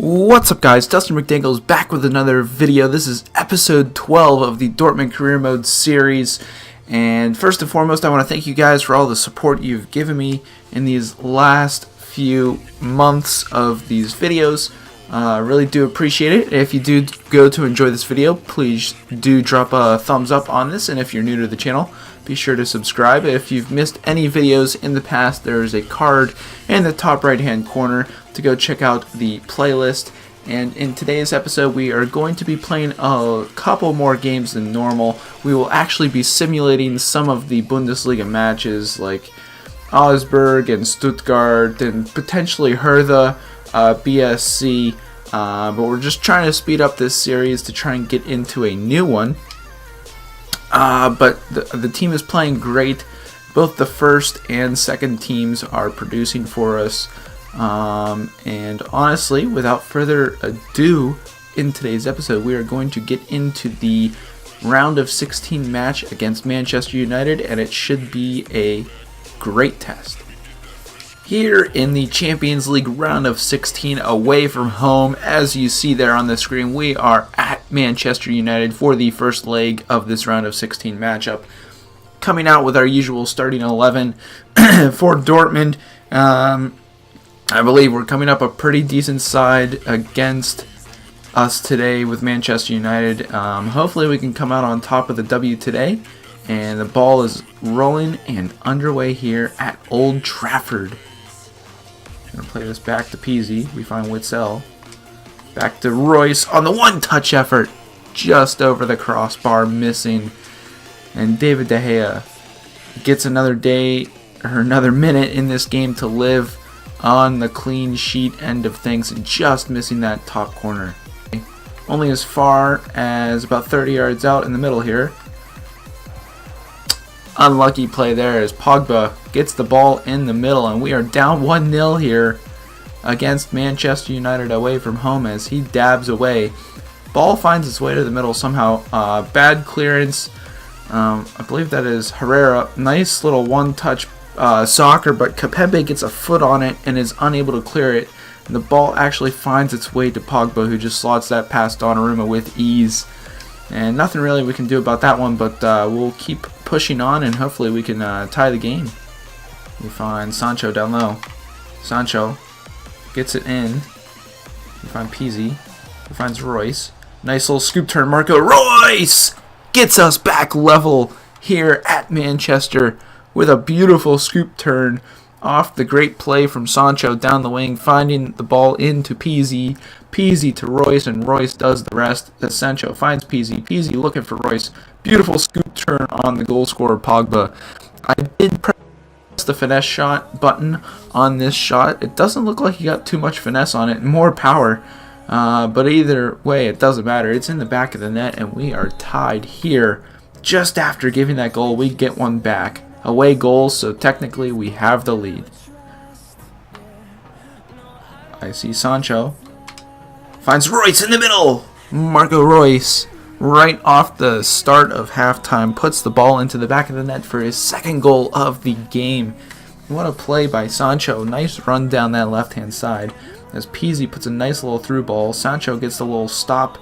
What's up, guys? Dustin McDaniel is back with another video. This is episode 12 of the Dortmund Career Mode series. And first and foremost, I want to thank you guys for all the support you've given me in these last few months of these videos. I really do appreciate it. If you do go to enjoy this video, please do drop a thumbs up on this. And if you're new to the channel, be sure to subscribe. If you've missed any videos in the past, there's a card in the top right hand corner to go check out the playlist. And in today's episode, we are going to be playing a couple more games than normal. We will actually be simulating some of the Bundesliga matches like Augsburg and Stuttgart and potentially Hertha, BSC. But we're just trying to speed up this series to try and get into a new one. But the team is playing great. Both the first and second teams are producing for us. And honestly, without further ado, in today's episode, we are going to get into the round of 16 match against Manchester United, and it should be a great test. Here in the Champions League round of 16 away from home, as you see there on the screen, we are at Manchester United for the first leg of this round of 16 matchup. Coming out with our usual starting 11 for Dortmund. I believe we're coming up a pretty decent side against us today with Manchester United. Hopefully we can come out on top of the W today. And the ball is rolling and underway here at Old Trafford. Gonna play this back to Peasy. We find Witzel. Back to Royce on the one-touch effort. Just over the crossbar, missing. And David De Gea gets another day or another minute in this game to live on the clean sheet end of things, just missing that top corner. Only as far as about 30 yards out in the middle here. Unlucky play there as Pogba gets the ball in the middle, and we are down 1-0 here against Manchester United away from home as he dabs away. Ball finds its way to the middle somehow. Bad clearance. I believe that is Herrera. Nice little one-touch soccer, but Kapembe gets a foot on it and is unable to clear it. And the ball actually finds its way to Pogba, who just slots that past Donnarumma with ease. And nothing really we can do about that one, but we'll keep pushing on and hopefully we can tie the game. We find Sancho down low. Sancho gets it in. We find Peasy. He finds Royce. Nice little scoop turn. Marco Royce gets us back level here at Manchester with a beautiful scoop turn off the great play from Sancho down the wing, finding the ball into Peasy. Peasy to Royce, and Royce does the rest as Sancho finds Peasy. Peasy looking for Royce. Beautiful scoop turn on the goal scorer Pogba. I did press the finesse shot button on this shot. It doesn't look like he got too much finesse on it, more power. But either way, it doesn't matter. It's in the back of the net, and we are tied here. Just after giving that goal, we get one back. Away goals, so technically we have the lead. I see Sancho. Finds Royce in the middle. Marco Royce, right off the start of halftime, puts the ball into the back of the net for his second goal of the game. What a play by Sancho. Nice run down that left-hand side. As Peasy puts a nice little through ball. Sancho gets a little stop.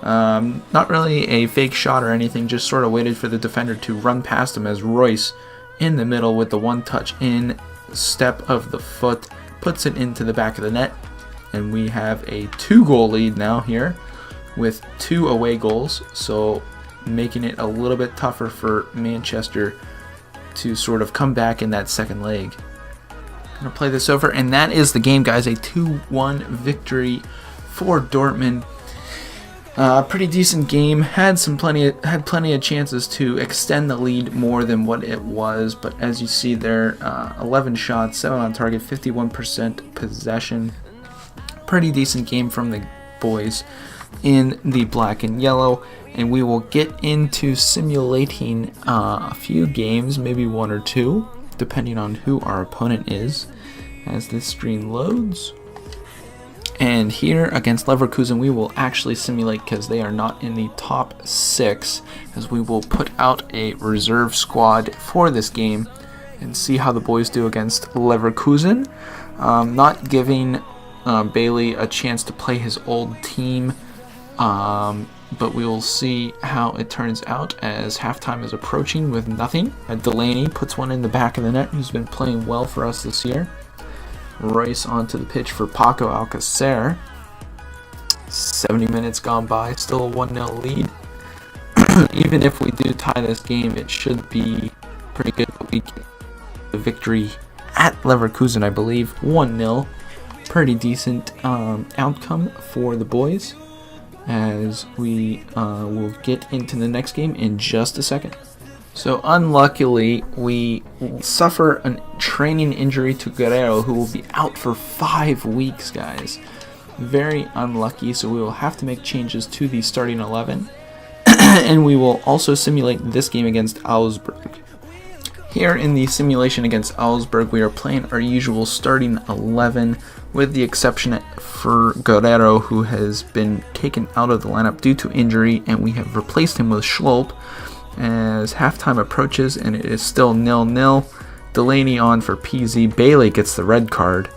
Not really a fake shot or anything, just sort of waited for the defender to run past him as Royce in the middle with the one touch in step of the foot puts it into the back of the net. And we have a 2-goal lead now here with 2 away goals, so making it a little bit tougher for Manchester to sort of come back in that second leg. I'm going to play this over, and that is the game, guys. A 2-1 victory for Dortmund. Pretty decent game. Had plenty of chances to extend the lead more than what it was, but as you see there, 11 shots, 7 on target, 51% possession. Pretty decent game from the boys in the black and yellow, and we will get into simulating a few games, maybe 1 or 2, depending on who our opponent is, as this screen loads. And here against Leverkusen, we will actually simulate because they are not in the top 6, as we will put out a reserve squad for this game and see how the boys do against Leverkusen. Not giving Bailey a chance to play his old team. But we will see how it turns out as halftime is approaching with nothing. Delaney puts one in the back of the net, who's been playing well for us this year. Royce onto the pitch for Paco Alcacer. 70 minutes gone by, still a 1-0 lead. Even if we do tie this game, it should be pretty good. But we get the victory at Leverkusen, I believe, 1-0. Pretty decent outcome for the boys, as we will get into the next game in just a second. So unluckily, we suffer a training injury to Guerrero, who will be out for 5 weeks, guys. Very unlucky, so we will have to make changes to the starting 11. And we will also simulate this game against Augsburg. Here in the simulation against Augsburg, we are playing our usual starting 11, with the exception for Guerrero, who has been taken out of the lineup due to injury, and we have replaced him with Schlopp as halftime approaches, and it is still 0-0. Delaney on for PZ. Bailey gets the red card.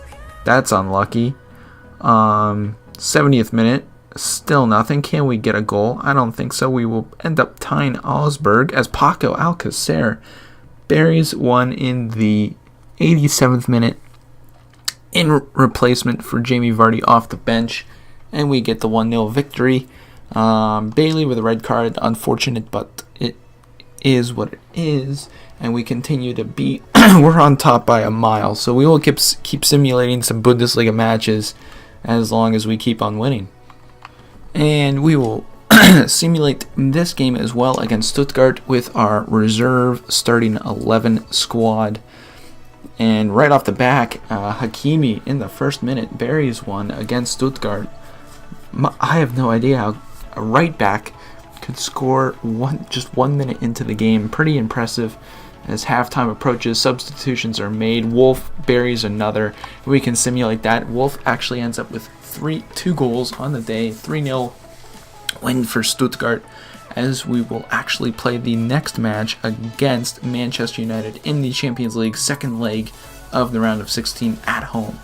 That's unlucky. 70th minute, still nothing. Can we get a goal? I don't think so. We will end up tying Augsburg as Paco Alcacer buries one in the 87th minute in replacement for Jamie Vardy off the bench, and we get the 1-0 victory. Bailey with a red card, unfortunate, but it is what it is, and we continue to beat. We're on top by a mile, so we will keep simulating some Bundesliga matches as long as we keep on winning. And we will simulate this game as well against Stuttgart with our reserve starting 11 squad. And right off the back, Hakimi in the first minute buries one against Stuttgart. I have no idea how a right back could score just 1 minute into the game. Pretty impressive. As halftime approaches, substitutions are made. Wolf buries another. We can simulate that. Wolf actually ends up with 2 goals on the day. 3-0 win for Stuttgart, as we will actually play the next match against Manchester United in the Champions League second leg of the round of 16 at home.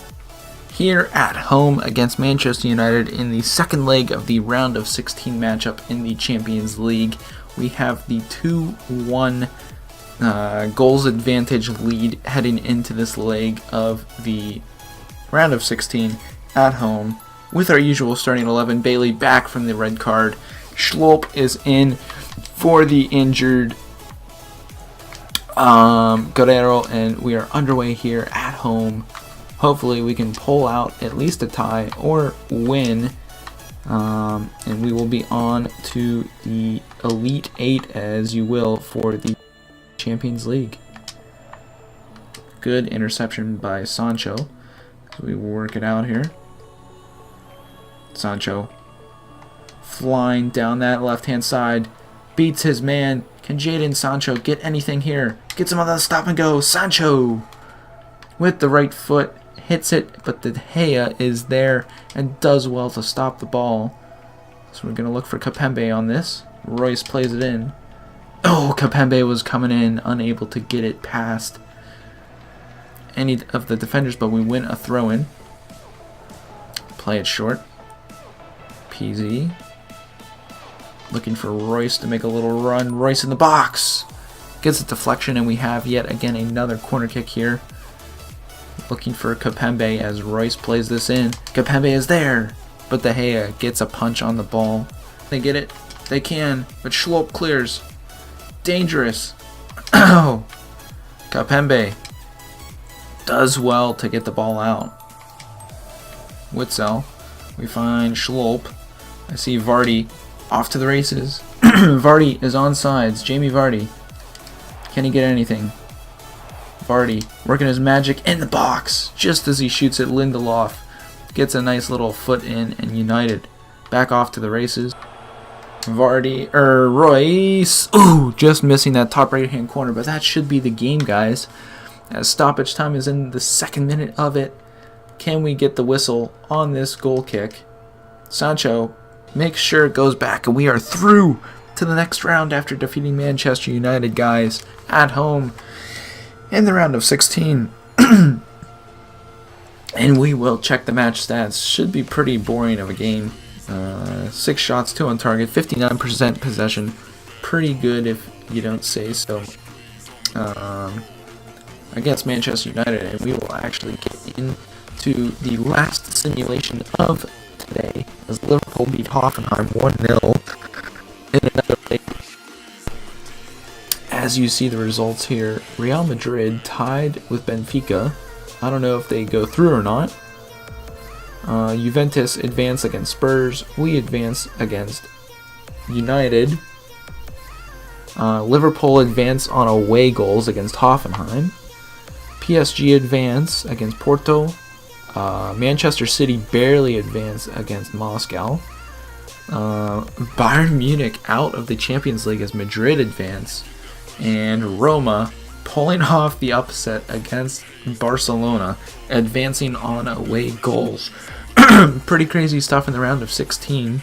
Here at home against Manchester United in the second leg of the round of 16 matchup in the Champions League, we have the 2-1 goals advantage lead heading into this leg of the round of 16 at home. With our usual starting 11, Bailey back from the red card. Schlopp is in for the injured Guerrero, and we are underway here at home. Hopefully we can pull out at least a tie or win, and we will be on to the Elite 8, as you will, for the Champions League. Good interception by Sancho, so we will work it out here. Sancho flying down that left-hand side, beats his man. Can Jadon Sancho get anything here? Gets him on the stop and go. Sancho with the right foot hits it, but De Gea is there and does well to stop the ball. So we're going to look for Kapembe on this. Royce plays it in. Oh, Kapembe was coming in, unable to get it past any of the defenders, but we win a throw-in. Play it short. PZ looking for Royce to make a little run. Royce in the box gets a deflection, and we have yet again another corner kick here. Looking for Kapembe as Royce plays this in. Kapembe is there, but De Gea gets a punch on the ball. They get it. They can, but Schlopp clears. Dangerous. Oh, Kapembe does well to get the ball out. Witzel. We find Schlopp. I see Vardy off to the races. Vardy is on sides. Jamie Vardy. Can he get anything? Vardy working his magic in the box. Just as he shoots it, Lindelof gets a nice little foot in, and United back off to the races. Royce. Ooh, just missing that top right-hand corner, but that should be the game, guys. As stoppage time is in the second minute of it. Can we get the whistle on this goal kick? Sancho makes sure it goes back, and we are through to the next round after defeating Manchester United, guys, at home in the round of 16. And we will check the match stats. Should be pretty boring of a game. 6 shots, 2 on target, 59% possession. Pretty good if you don't say so. Against Manchester United, and we will actually get into the last simulation of today as Liverpool beat Hoffenheim 1-0 in another leg. As you see the results here, Real Madrid tied with Benfica. I don't know if they go through or not. Juventus advance against Spurs. We advance against United. Liverpool advance on away goals against Hoffenheim. PSG advance against Porto. Manchester City barely advance against Moscow. Bayern Munich out of the Champions League as Madrid advance. And Roma pulling off the upset against Barcelona, advancing on away goals. Pretty crazy stuff in the round of 16.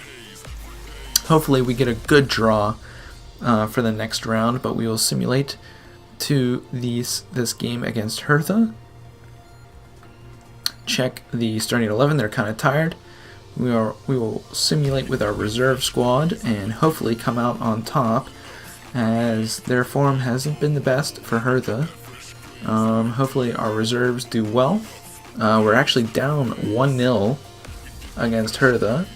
Hopefully we get a good draw for the next round, but we will simulate to this game against Hertha. Check the starting 11. They're kind of tired. We will simulate with our reserve squad and hopefully come out on top, as their form hasn't been the best for Hertha. Hopefully our reserves do well. We're actually down 1-0 against Hertha.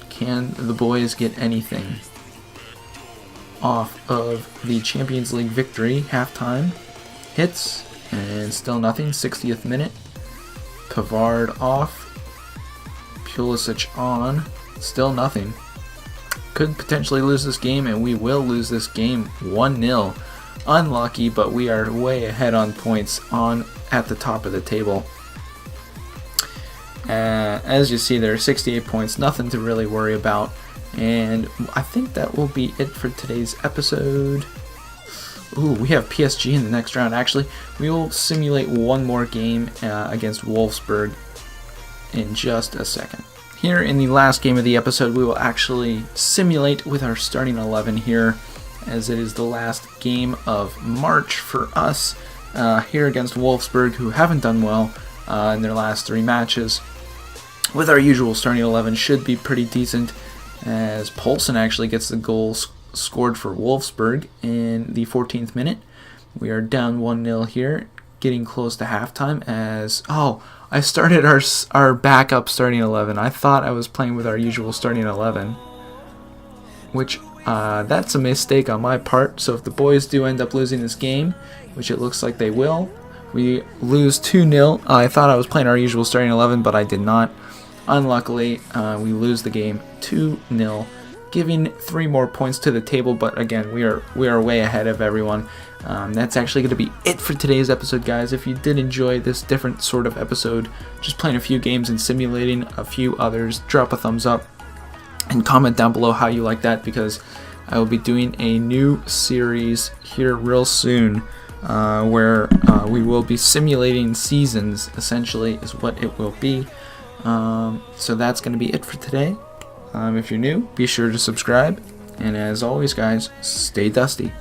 Can the boys get anything off of the Champions League victory? Halftime hits and still nothing. 60th minute. Pavard off. Pulisic on. Still nothing. Could potentially lose this game, and we will lose this game 1-0. Unlucky, but we are way ahead on points at the top of the table. As you see, there are 68 points, nothing to really worry about. And I think that will be it for today's episode. Ooh, we have PSG in the next round. Actually, we will simulate one more game against Wolfsburg in just a second. Here in the last game of the episode, we will actually simulate with our starting 11 here, as it is the last game of March for us here against Wolfsburg, who haven't done well in their last 3 matches. With our usual starting 11, should be pretty decent, as Poulsen actually gets the goal scored for Wolfsburg in the 14th minute. We are down 1-0 here, getting close to halftime as... I started our backup starting 11. I thought I was playing with our usual starting 11, which that's a mistake on my part. So if the boys do end up losing this game, which it looks like they will, we lose 2-0. I thought I was playing our usual starting 11, but I did not. Unluckily, we lose the game 2-0, giving 3 more points to the table. But again, we are way ahead of everyone. That's actually going to be it for today's episode, guys. If you did enjoy this different sort of episode, just playing a few games and simulating a few others, drop a thumbs up and comment down below how you like that, because I will be doing a new series here real soon where we will be simulating seasons, essentially, is what it will be. So that's going to be it for today. If you're new, be sure to subscribe. And as always, guys, stay dusty.